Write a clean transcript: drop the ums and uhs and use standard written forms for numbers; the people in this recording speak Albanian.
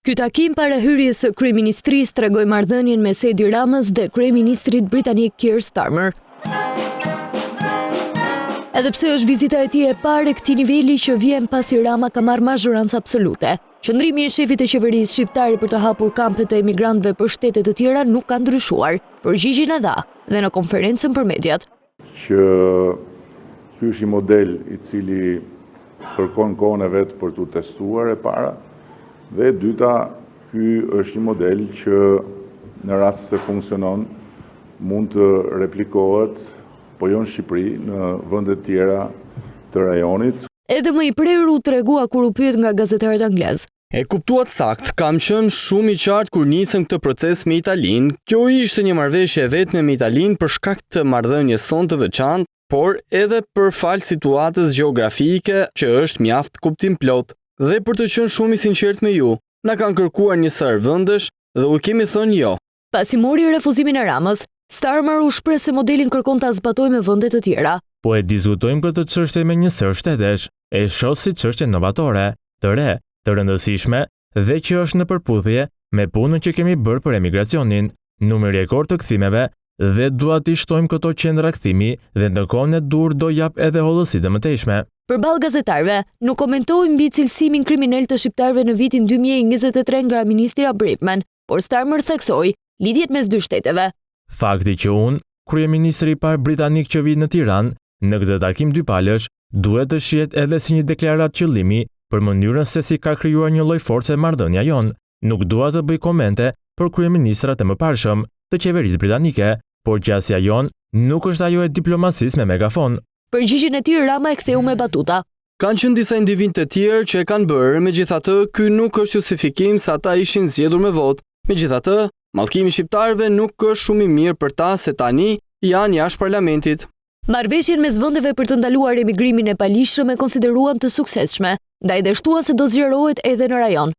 Ky takim para hyrjes së kryeministrisë tregoi marrëdhënien mes Edi Ramës dhe kryeministrit britanik Keir Starmer. Edhe pse është vizita e tij e parë e këtij niveli që vjen pasi Rama ka marrë mazhorancë absolute. Qëndrimi i shefit të qeverisë shqiptare për të hapur kampet e emigrantëve për shtete të tjera nuk ka ndryshuar. Përgjigjen e dha dhe në konferencën për mediat. Që ky është një model i cili kërkon kohën e vet për t'u testuar e para. Dhe dyta, ky është një model që në rast se funksionon mund të replikohet po jo në Shqipëri, në vende tjera të rajonit. Edhe më i prerur u tregua kur u pyet nga gazetarët anglez. E kuptuat sakt, kam qenë shumë i qartë kur nisëm këtë proces me Italinë. Kjo ishte një marrëveshje e vetme me Italinë për shkak të marrëdhënies sonë të veçantë, por edhe për fal situatës gjeografike që është mjaft kuptim plot. Dhe për të qenë shumë i sinqert me ju, na kanë kërkuar një sër vendesh dhe u kemi thënë jo. Pasi mori refuzimin e Ramës, Starmer u shpreh se modelin kërkon ta zbatojë me vende të tjera. Po e diskutojmë këtë çështje me një sër shtetesh, e shoh si çështje inovatore, të re, të rëndësishme dhe që është në përputhje me punën që kemi bërë për emigracionin, numër rekord të kthimeve dhe dua t'i shtojmë këto qendra kthimi dhe në kohën e dur do jap edhe hollësi të mëtejshme. Përballë gazetarëve, nuk komentoi mbi cilësimin kriminal të shqiptarëve në vitin 2023 nga ministra Braverman, por Starmer theksoi lidhjet mes dy shteteve. Fakti që unë, kryeministri i parë britanik që vit në Tiranë, në këtë takim dypalësh, duhet të shihet edhe si një deklaratë qëllimi për mënyrën se si ka krijuar një lloj force marrëdhënia jon. Nuk dua të bëj komente për kryeministrat e mëparshëm të qeverisë britanike, por gjasja jon nuk është ajo e diplomacisë me megafon. Përgjigjen e tij Rama e ktheu me batuta. Kanë qenë disa individë të tjerë që e kanë bërë, megjithatë ky nuk është justifikim se ata ishin zgjedhur me votë. Megjithatë, mallkimi i shqiptarëve nuk është shumë i mirë për ta se tani janë jashtë parlamentit. Marrëveshjen mes vendeve për të ndaluar emigrimin e palishëm e konsideruan të suksesshme, ndaj dhe shtuan se do zgjerohet edhe në rajon.